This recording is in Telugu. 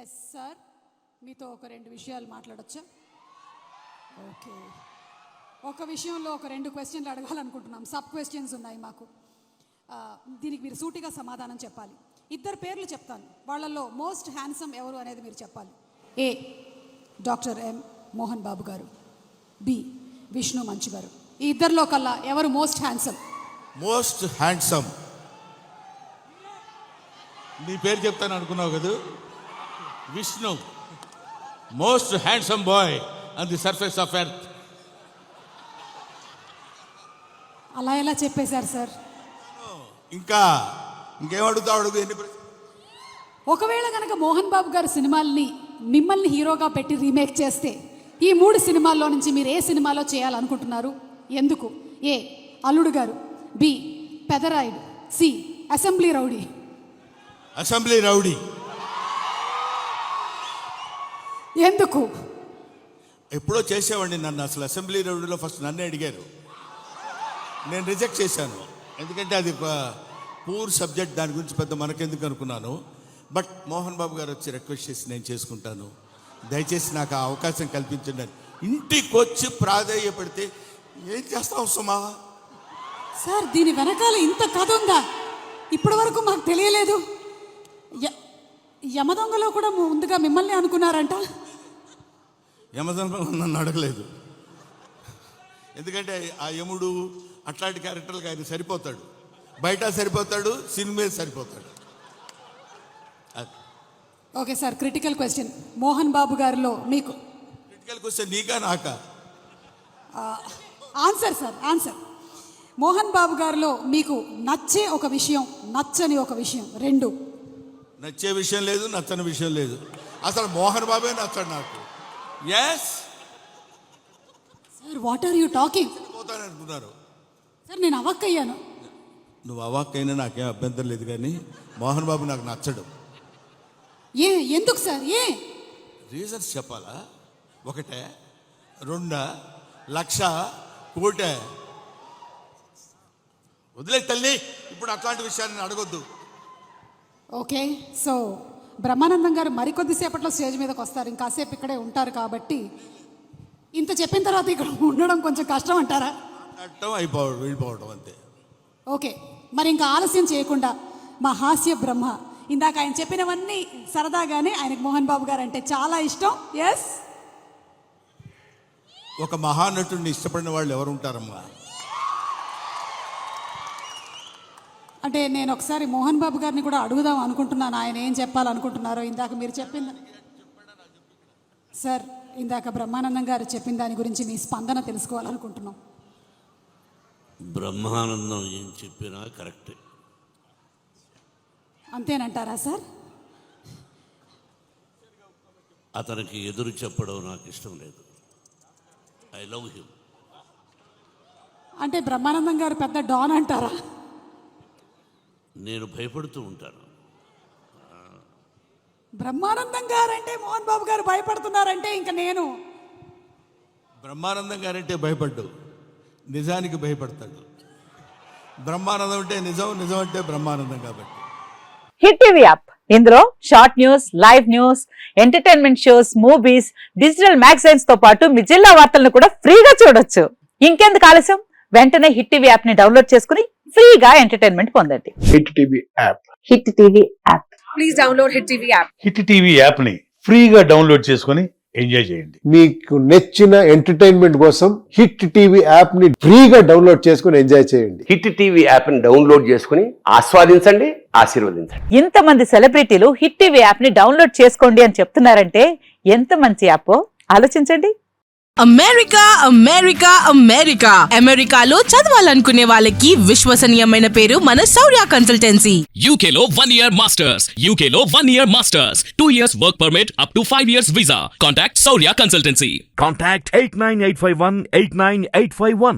ఎస్ సార్, మీతో ఒక 2 విషయాలు మాట్లాడొచ్చా? ఓకే, ఒక విషయంలో ఒక 2 క్వశ్చన్లు అడగాలనుకుంటున్నాం. సబ్ క్వశ్చన్స్ ఉన్నాయి మాకు. దీనికి మీరు సూటిగా సమాధానం చెప్పాలి. 2 పేర్లు చెప్తాను, వాళ్ళల్లో మోస్ట్ హ్యాండ్సమ్ ఎవరు అనేది మీరు చెప్పాలి. ఏ డాక్టర్ ఎం మోహన్ బాబు గారు, బి విష్ణు మంచు గారు. ఈ 2లో కల్లా ఎవరు మోస్ట్ హ్యాండ్సమ్? మోస్ట్ హ్యాండ్సమ్ నీ పేరు చెప్తాను అనుకున్నావు కదా, Vishnu. Most handsome boy on the surface of earth. అలా ఎలా చెప్పేశారు సార్? ఇంకేం అడుగుతావు? ఒకవేళ కనుక మోహన్ బాబు గారు సినిమాల్ని మిమ్మల్ని హీరోగా పెట్టి రీమేక్ చేస్తే ఈ 3 సినిమాల్లో నుంచి మీరు ఏ సినిమాలో చేయాలనుకుంటున్నారు? ఎందుకు? A Alludu Garu, B Pedarayudu, C Assembly Rowdy. Assembly Rowdy. ఎందుకు? ఎప్పుడో చేసేవాడిని నన్ను. అసలు అసెంబ్లీ రౌడీలో ఫస్ట్ నన్నే అడిగారు, నేను రిజెక్ట్ చేశాను. ఎందుకంటే అది పూర్ సబ్జెక్ట్, దాని గురించి పెద్ద మనకెందుకు అనుకున్నాను. బట్ మోహన్ బాబు గారు వచ్చి రిక్వెస్ట్ చేసి నేను చేసుకుంటాను, దయచేసి నాకు ఆ అవకాశం కల్పించండి. ఇంటికి వచ్చి ప్రాధేయపడితే ఏం చేస్తావు సుమా? సార్, దీని వెనకాల ఇంత కథ ఉందా? ఇప్పటి వరకు మాకు తెలియలేదు. యమదొంగలో కూడా ముందుగా మిమ్మల్ని అనుకున్నారంట. యమదొంగ నన్ను అడగలేదు, ఎందుకంటే ఆ యముడు అట్లాంటి క్యారెక్టర్లకు ఆయన సరిపోతాడు. బయట సరిపోతాడు, సినిమా సరిపోతాడు. Okay sir, critical question. Mohan Babu గారిలో మీకు క్రిటికల్ క్వశ్చన్ నీకా నాకా? Answer sir, answer. Mohan Babu గారిలో మీకు నచ్చే ఒక విషయం, నచ్చని ఒక విషయం, 2. నచ్చే విషయం లేదు, నచ్చని విషయం లేదు. అసలు మోహన్ బాబే నచ్చడు నాకు. Yes sir, what are you talking? పోతాను అనుకున్నారు సార్, నేను అవాక్కయ్యాను. నువ్వు అవాక్కైనా నాకేం అభ్యంతరం లేదు, కానీ మోహన్ బాబు నాకు నచ్చడు. ఎందుకు సార్? రీజన్స్ చెప్పాలా? 1, 2, 1,00,000, 1,00,00,000. వదిలే తల్లి, ఇప్పుడు అట్లాంటి విషయాన్ని అడగొద్దు. ఓకే, సో బ్రహ్మానందం గారు మరికొద్దిసేపట్లో స్టేజ్ మీదకి వస్తారు, ఇంకాసేపు ఇక్కడే ఉంటారు. కాబట్టి ఇంత చెప్పిన తర్వాత ఇక్కడ ఉండడం కొంచెం కష్టం అంటారా? వెళ్ళిపోవడం అంతే. ఓకే, మరి ఇంకా ఆలస్యం చేయకుండా మా హాస్య బ్రహ్మ, ఇందాక ఆయన చెప్పినవన్నీ సరదాగానే, ఆయనకు మోహన్ బాబు గారు అంటే చాలా ఇష్టం. ఎస్, ఒక మహానటుడిని ఇష్టపడిన వాళ్ళు ఎవరు ఉంటారమ్మా? అంటే నేను ఒకసారి మోహన్ బాబు గారిని కూడా అడుగుదాం అనుకుంటున్నాను, ఆయన ఏం చెప్పాలనుకుంటున్నారో. ఇందాక మీరు చెప్పింది సార్, ఇందాక బ్రహ్మానందం గారు చెప్పిన దాని గురించి మీ స్పందన తెలుసుకోవాలనుకుంటున్నాం. బ్రహ్మానందం ఏం చెప్పినా కరెక్టే. అంతేనంటారా సార్? అతనికి ఎదురు చెప్పడం నాకు ఇష్టం లేదు. I love him. అంటే బ్రహ్మానందం గారు పెద్ద డాన్ అంటారా? నేను భయపడుతూ ఉంటాను. బ్రహ్మానందం గారంటే మోహన్ బాబు గారు భయపడుతున్నారంటే ఇంకా నేను. బ్రహ్మానందం గారంటే భయపడ్డు, నిజానికి భయపడతాడు. బ్రహ్మానందం అంటే నిజం, నిజం అంటే బ్రహ్మానందం. కాబట్టి హిట్ టీవీ యాప్, ఇందులో short news, live news, entertainment shows, movies, digital magazines తో పాటు మీ జిల్లా వార్తలను కూడా ఫ్రీగా చూడొచ్చు. ఇంకెందుకు ఆలస్యం, వెంటనే హిట్ టీవీ యాప్ ని డౌన్లోడ్ చేసుకుని ఫ్రీగా ఎంటర్టైన్మెంట్ పొందండి. Hit TV app. Hit TV app. Please download hit TV app. Hit TV app ని ఫ్రీగా డౌన్లోడ్ చేసుకుని ఎంజాయ్ చేయండి. మీకు నచ్చిన ఎంటర్టైన్మెంట్ కోసం హిట్ టీవీ యాప్ ని ఫ్రీగా డౌన్లోడ్ చేసుకుని ఎంజాయ్ చేయండి. హిట్ టీవీ యాప్ ని డౌన్లోడ్ చేసుకుని ఆస్వాదించండి, ఆశీర్వదించండి. ఇంతమంది సెలబ్రిటీలు హిట్ టీవీ యాప్ ని డౌన్లోడ్ చేసుకోండి అని చెప్తున్నారంటే ఎంత మంచి యాప్ ఆలోచించండి. అమెరికా అమెరికా అమెరికా అమెరికాలో చదవాలనుకునే వాళ్ళకి విశ్వసనీయమైన పేరు మన శౌర్య కన్సల్టెన్సీ. UK లో 1 year masters. UK లో 1 year masters. 2 years work permit up to 5 years visa. Contact Saurya Consultancy. Contact 89851 89851.